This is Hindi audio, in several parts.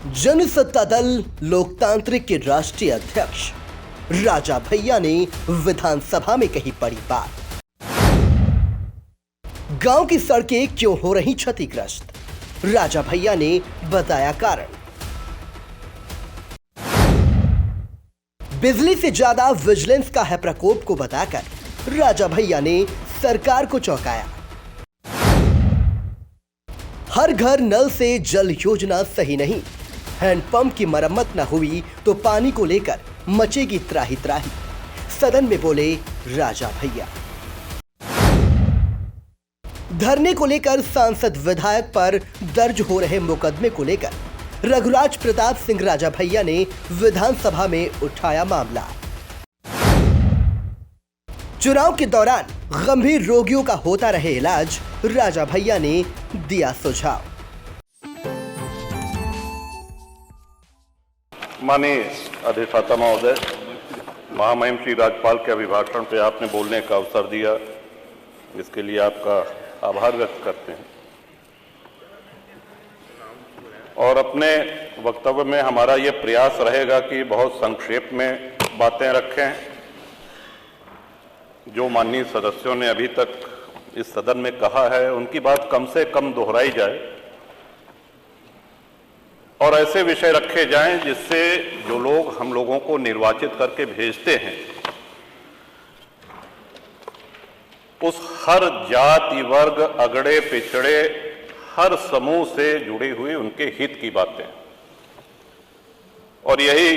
जनसत्ता दल लोकतांत्रिक के राष्ट्रीय अध्यक्ष राजा भैया ने विधानसभा में कही बड़ी बात। गांव की सड़कें क्यों हो रही क्षतिग्रस्त, राजा भैया ने बताया कारण। बिजली से ज्यादा विजिलेंस का है प्रकोप को बताकर राजा भैया ने सरकार को चौंकाया। हर घर नल से जल योजना सही नहीं, हैंडपंप की मरम्मत न हुई तो पानी को लेकर मचेगी त्राही त्राही, सदन में बोले राजा भैया। धरने को लेकर सांसद विधायक पर दर्ज हो रहे मुकदमे को लेकर रघुराज प्रताप सिंह राजा भैया ने विधानसभा में उठाया मामला। चुनाव के दौरान गंभीर रोगियों का होता रहे इलाज, राजा भैया ने दिया सुझाव। माननीय अधिष्ठाता महोदय, महामहिम श्री राज्यपाल के अभिभाषण पे आपने बोलने का अवसर दिया, इसके लिए आपका आभार व्यक्त करते हैं। और अपने वक्तव्य में हमारा ये प्रयास रहेगा कि बहुत संक्षेप में बातें रखें। जो माननीय सदस्यों ने अभी तक इस सदन में कहा है, उनकी बात कम से कम दोहराई जाए और ऐसे विषय रखे जाएं जिससे जो लोग हम लोगों को निर्वाचित करके भेजते हैं, उस हर जाति वर्ग अगड़े पिछड़े हर समूह से जुड़ी हुई उनके हित की बातें, और यही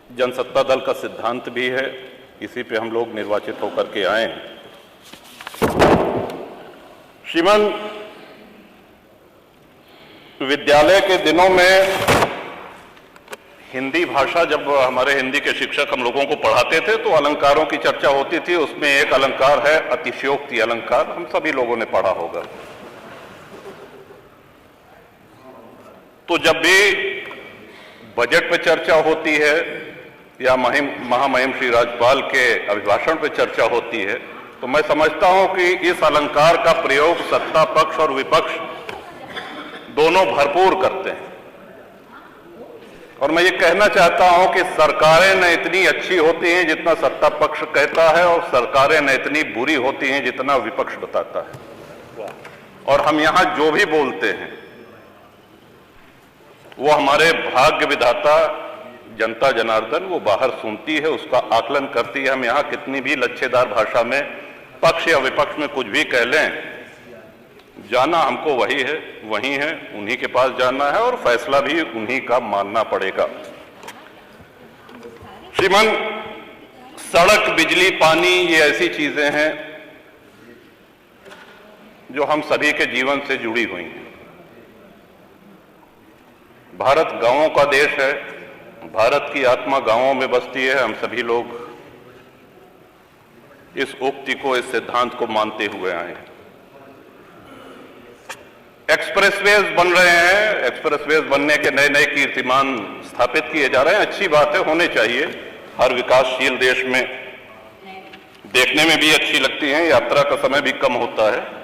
जनसत्ता दल का सिद्धांत भी है। इसी पे हम लोग निर्वाचित होकर के आए हैं। श्रीमान, विद्यालय के दिनों में हिंदी भाषा, जब हमारे हिंदी के शिक्षक हम लोगों को पढ़ाते थे तो अलंकारों की चर्चा होती थी। उसमें एक अलंकार है अतिशयोक्ति अलंकार, हम सभी लोगों ने पढ़ा होगा। तो जब भी बजट पे चर्चा होती है या महामहिम श्री राज्यपाल के अभिभाषण पे चर्चा होती है, तो मैं समझता हूं कि इस अलंकार का प्रयोग सत्ता पक्ष और विपक्ष दोनों भरपूर करते हैं। और मैं ये कहना चाहता हूं कि सरकारें न इतनी अच्छी होती हैं जितना सत्ता पक्ष कहता है, और सरकारें न इतनी बुरी होती हैं जितना विपक्ष बताता है। और हम यहां जो भी बोलते हैं वो हमारे भाग्य विधाता जनता जनार्दन वो बाहर सुनती है, उसका आकलन करती है। हम यहां कितनी भी लच्छेदार भाषा में पक्ष या विपक्ष में कुछ भी कह लें, जाना हमको वही है, वही है, उन्हीं के पास जाना है और फैसला भी उन्हीं का मानना पड़ेगा। श्रीमान, सड़क, बिजली, पानी ये ऐसी चीजें हैं जो हम सभी के जीवन से जुड़ी हुई हैं। भारत गांवों का देश है, भारत की आत्मा गांवों में बसती है। हम सभी लोग इस उक्ति को, इस सिद्धांत को मानते हुए आए हैं। एक्सप्रेसवेज बन रहे हैं, एक्सप्रेसवेज बनने के नए नए कीर्तिमान स्थापित किए जा रहे हैं। अच्छी बात है, होने चाहिए। हर विकासशील देश में देखने में भी अच्छी लगती हैं, यात्रा का समय भी कम होता है।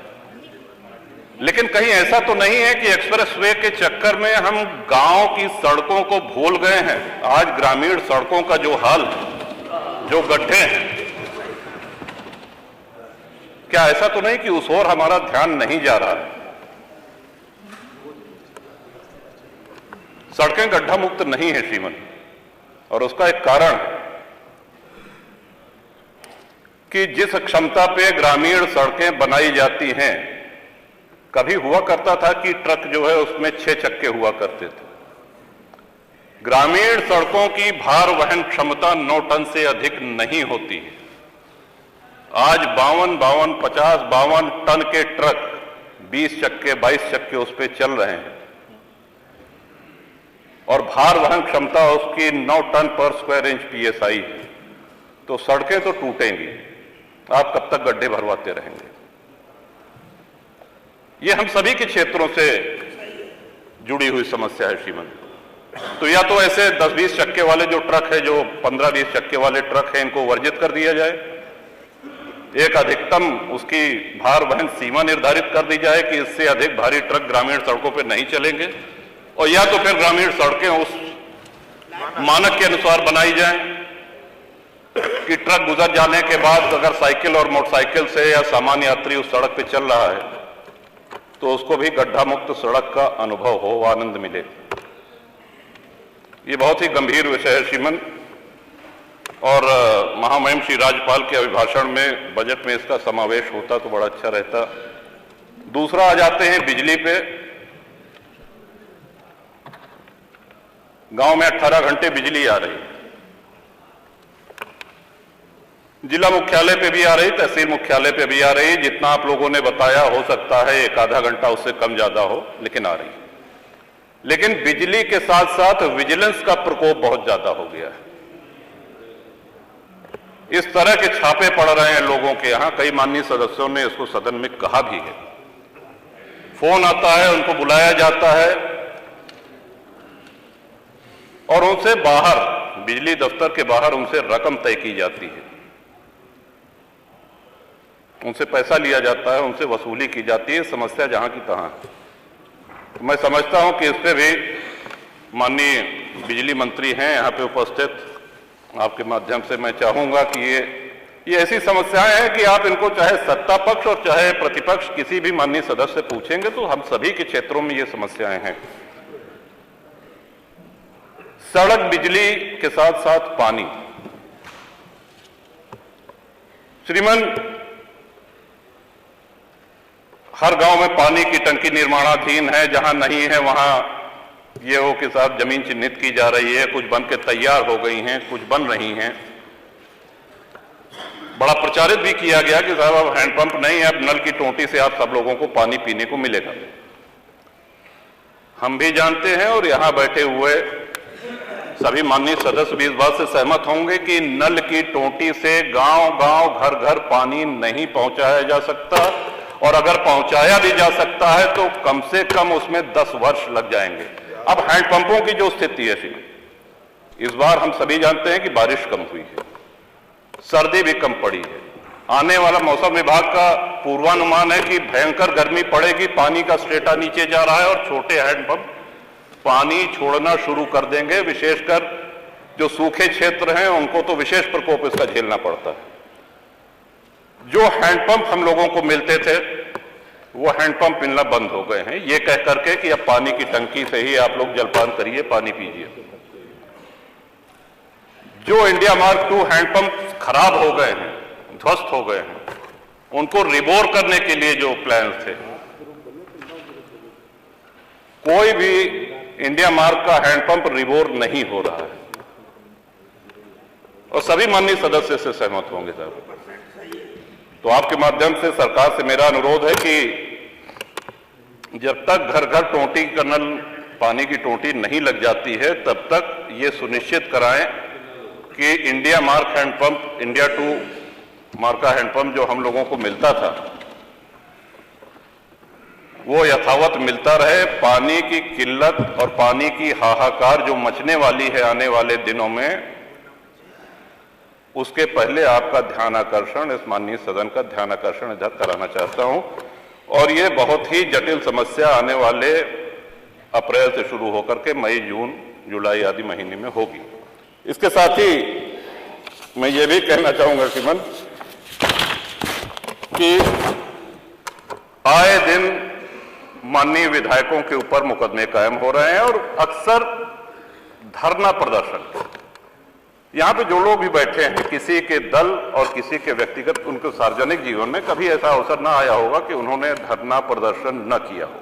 लेकिन कहीं ऐसा तो नहीं है कि एक्सप्रेसवे के चक्कर में हम गांव की सड़कों को भूल गए हैं। आज ग्रामीण सड़कों का जो हाल है, जो गड्ढे हैं, क्या ऐसा तो नहीं कि उस ओर हमारा ध्यान नहीं जा रहा है? सड़कें गड्ढा मुक्त नहीं है श्रीमन, और उसका एक कारण कि जिस क्षमता पे ग्रामीण सड़कें बनाई जाती हैं, कभी हुआ करता था कि ट्रक जो है उसमें 6 चक्के हुआ करते थे। ग्रामीण सड़कों की भार वहन क्षमता 9 टन से अधिक नहीं होती है। आज 52 टन के ट्रक 20 चक्के 22 चक्के उस पर चल रहे हैं, और भार वहन क्षमता उसकी 9 टन पर स्क्वायर इंच PSI है। तो सड़कें तो टूटेंगी, आप कब तक गड्ढे भरवाते रहेंगे? ये हम सभी के क्षेत्रों से जुड़ी हुई समस्या है श्रीमन। तो या तो ऐसे 10-20 चक्के वाले जो ट्रक है, जो 15-20 चक्के वाले ट्रक हैं, इनको वर्जित कर दिया जाए। एक अधिकतम उसकी भार वहन सीमा निर्धारित कर दी जाए कि इससे अधिक भारी ट्रक ग्रामीण सड़कों पर नहीं चलेंगे, और या तो फिर ग्रामीण सड़कें उस मानक के अनुसार बनाई जाएं कि ट्रक गुजर जाने के बाद अगर साइकिल और मोटरसाइकिल से या सामान्य यात्री उस सड़क पे चल रहा है तो उसको भी गड्ढा मुक्त सड़क का अनुभव हो, आनंद मिले। ये बहुत ही गंभीर विषय है श्रीमन, और महामहिम श्री राज्यपाल के अभिभाषण में बजट में इसका समावेश होता तो बड़ा अच्छा रहता। दूसरा आ जाते हैं बिजली पे। गांव में 18 घंटे बिजली आ रही, जिला मुख्यालय पे भी आ रही, तहसील मुख्यालय पे भी आ रही। जितना आप लोगों ने बताया हो सकता है एक आधा घंटा उससे कम ज्यादा हो, लेकिन आ रही। लेकिन बिजली के साथ साथ विजिलेंस का प्रकोप बहुत ज्यादा हो गया है। इस तरह के छापे पड़ रहे हैं लोगों के यहां, कई माननीय सदस्यों ने इसको सदन में कहा भी है। फोन आता है, उनको बुलाया जाता है और उनसे बाहर, बिजली दफ्तर के बाहर उनसे रकम तय की जाती है, उनसे पैसा लिया जाता है, उनसे वसूली की जाती है। समस्या जहां की तहां। तो मैं समझता हूं कि इस पे भी माननीय बिजली मंत्री हैं यहां पे उपस्थित, आपके माध्यम से मैं चाहूंगा कि ये ऐसी समस्याएं हैं कि आप इनको चाहे सत्ता पक्ष और चाहे प्रतिपक्ष किसी भी माननीय सदस्य से पूछेंगे तो हम सभी के क्षेत्रों में ये समस्याएं हैं। सड़क, बिजली के साथ साथ पानी। श्रीमान, हर गांव में पानी की टंकी निर्माणाधीन है, जहां नहीं है वहां गेहूं के साथ जमीन चिन्हित की जा रही है। कुछ बन के तैयार हो गई हैं, कुछ बन रही हैं। बड़ा प्रचारित भी किया गया कि साहब अब हैंडपंप नहीं है, अब नल की टोंटी से आप सब लोगों को पानी पीने को मिलेगा। हम भी जानते हैं और यहां बैठे हुए सभी माननीय सदस्य भी इस बात से सहमत होंगे कि नल की टोंटी से गांव-गांव, घर-घर पानी नहीं पहुंचाया जा सकता, और अगर पहुंचाया भी जा सकता है तो कम से कम उसमें 10 वर्ष लग जाएंगे। अब हैंडपंपों की जो स्थिति है, इस बार हम सभी जानते हैं कि बारिश कम हुई है, सर्दी भी कम पड़ी है। आने वाला मौसम विभाग का पूर्वानुमान है कि भयंकर गर्मी पड़ेगी, पानी का स्टेटा नीचे जा रहा है और छोटे हैंडपंप पानी छोड़ना शुरू कर देंगे। विशेषकर जो सूखे क्षेत्र हैं उनको तो विशेष प्रकोप इसका झेलना पड़ता है। जो हैंडपंप हम लोगों को मिलते थे वो हैंडपंप मिलना बंद हो गए हैं, ये कह करके कि अब पानी की टंकी से ही आप लोग जलपान करिए, पानी पीजिए। जो इंडिया मार्क 2 हैंडपंप खराब हो गए हैं, ध्वस्त हो गए हैं, उनको रिबोर करने के लिए जो प्लान थे, कोई भी इंडिया मार्क का हैंडपंप रिबोर नहीं हो रहा है। और सभी माननीय सदस्य से सहमत होंगे साहब। तो आपके माध्यम से सरकार से मेरा अनुरोध है कि जब तक घर घर टोंटी का नल, पानी की टोंटी नहीं लग जाती है, तब तक ये सुनिश्चित कराएं कि India mark handpump, India 2 mark का हैंडपंप जो हम लोगों को मिलता था वो यथावत मिलता रहे। पानी की किल्लत और पानी की हाहाकार जो मचने वाली है आने वाले दिनों में, उसके पहले आपका ध्यान आकर्षण, इस माननीय सदन का ध्यान आकर्षण इधर कराना चाहता हूं। और ये बहुत ही जटिल समस्या आने वाले अप्रैल से शुरू होकर के मई, जून, जुलाई आदि महीने में होगी। इसके साथ ही मैं ये भी कहना चाहूंगा श्रीमान कि आए दिन माननीय विधायकों के ऊपर मुकदमे कायम हो रहे हैं और अक्सर धरना प्रदर्शन, यहां पे जो लोग भी बैठे हैं, किसी के दल और किसी के व्यक्तिगत, उनके सार्वजनिक जीवन में कभी ऐसा अवसर ना आया होगा कि उन्होंने धरना प्रदर्शन न किया हो।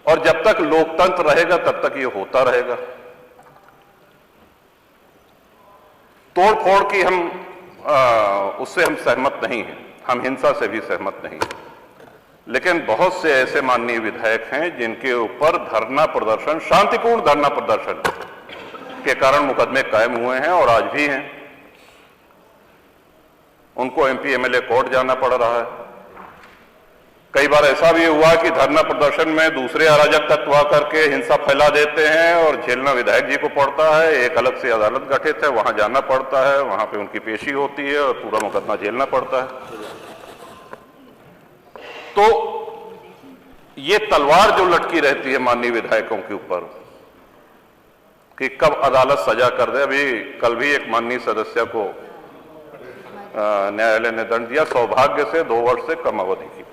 और जब तक लोकतंत्र रहेगा तब तक ये होता रहेगा। तोड़ फोड़ की उससे हम सहमत नहीं हैं, हम हिंसा से भी सहमत नहीं हैं। लेकिन बहुत से ऐसे माननीय विधायक हैं जिनके ऊपर धरना प्रदर्शन, शांतिपूर्ण धरना प्रदर्शन के कारण मुकदमे कायम हुए हैं और आज भी हैं। उनको एमपी एमएलए कोर्ट जाना पड़ रहा है। कई बार ऐसा भी हुआ कि धरना प्रदर्शन में दूसरे अराजक तत्व आकर के हिंसा फैला देते हैं और झेलना विधायक जी को पड़ता है। एक अलग से अदालत गठित है, वहां जाना पड़ता है, वहां पे उनकी पेशी होती है और पूरा मुकदमा झेलना पड़ता है। तो ये तलवार जो लटकी रहती है माननीय विधायकों के ऊपर कि कब अदालत सजा कर दे। अभी कल भी एक माननीय सदस्य को न्यायालय ने दंड दिया, सौभाग्य से 2 वर्ष से कम अवधि की।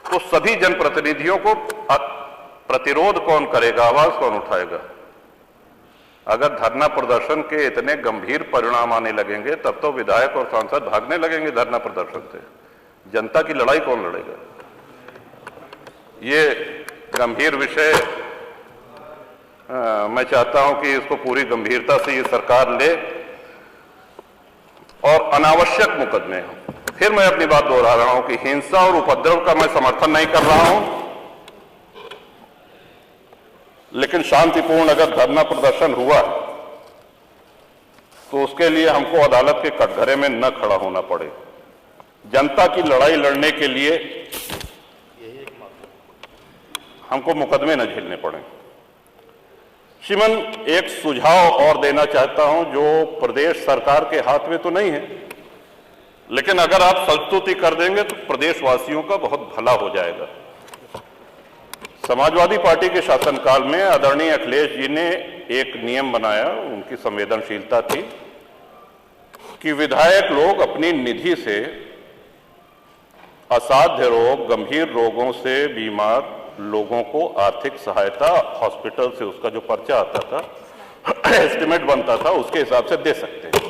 तो सभी जनप्रतिनिधियों को प्रतिरोध कौन करेगा, आवाज कौन उठाएगा? अगर धरना प्रदर्शन के इतने गंभीर परिणाम आने लगेंगे तब तो विधायक और सांसद भागने लगेंगे धरना प्रदर्शन से। जनता की लड़ाई कौन लड़ेगा? ये गंभीर विषय मैं चाहता हूं कि इसको पूरी गंभीरता से ये सरकार ले और अनावश्यक मुकदमे हो। फिर मैं अपनी बात दोहरा रहा हूं कि हिंसा और उपद्रव का मैं समर्थन नहीं कर रहा हूं, लेकिन शांतिपूर्ण अगर धरना प्रदर्शन हुआ तो उसके लिए हमको अदालत के कटघरे में न खड़ा होना पड़े। जनता की लड़ाई लड़ने के लिए हमको मुकदमे न झेलने पड़े। श्रीमान, एक सुझाव और देना चाहता हूं जो प्रदेश सरकार के हाथ में तो नहीं है, लेकिन अगर आप संस्तुति कर देंगे तो प्रदेशवासियों का बहुत भला हो जाएगा। समाजवादी पार्टी के शासनकाल में आदरणीय अखिलेश जी ने एक नियम बनाया, उनकी संवेदनशीलता थी कि विधायक लोग अपनी निधि से असाध्य रोग, गंभीर रोगों से बीमार लोगों को आर्थिक सहायता हॉस्पिटल से उसका जो पर्चा आता था, एस्टिमेट बनता था, उसके हिसाब से दे सकते हैं।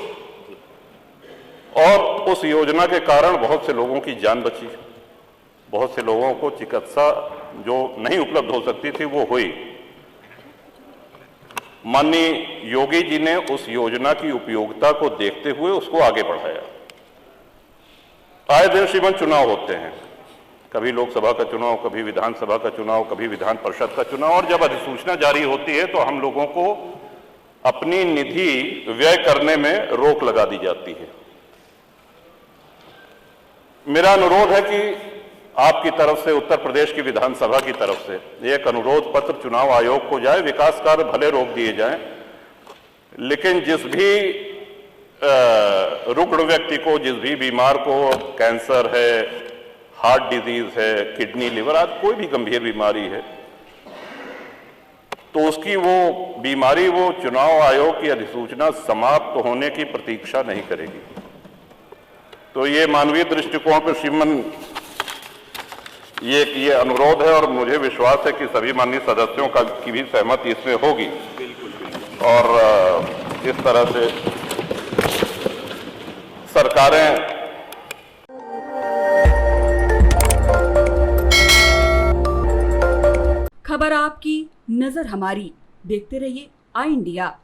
और उस योजना के कारण बहुत से लोगों की जान बची, बहुत से लोगों को चिकित्सा जो नहीं उपलब्ध हो सकती थी वो हुई। माननीय योगी जी ने उस योजना की उपयोगिता को देखते हुए उसको आगे बढ़ाया। आए दिन श्रीमान चुनाव होते हैं, कभी लोकसभा का चुनाव, कभी विधानसभा का चुनाव, कभी विधान परिषद का चुनाव, और जब अधिसूचना जारी होती है तो हम लोगों को अपनी निधि व्यय करने में रोक लगा दी जाती है। मेरा अनुरोध है कि आपकी तरफ से, उत्तर प्रदेश की विधानसभा की तरफ से एक अनुरोध पत्र चुनाव आयोग को जाए। विकास कार्य भले रोक दिए जाएं, लेकिन जिस भी रुग्ण व्यक्ति को, जिस भी बीमार को कैंसर है, हार्ट डिजीज है, किडनी, लिवर आदि कोई भी गंभीर बीमारी है, तो उसकी वो बीमारी वो चुनाव आयोग की अधिसूचना समाप्त होने की प्रतीक्षा नहीं करेगी। तो ये मानवीय दृष्टिकोण पर श्रीमान ये अनुरोध है, और मुझे विश्वास है कि सभी माननीय सदस्यों की भी सहमति इसमें होगी। और इस तरह से सरकारें खबर आपकी, नजर हमारी। देखते रहिए आई इंडिया।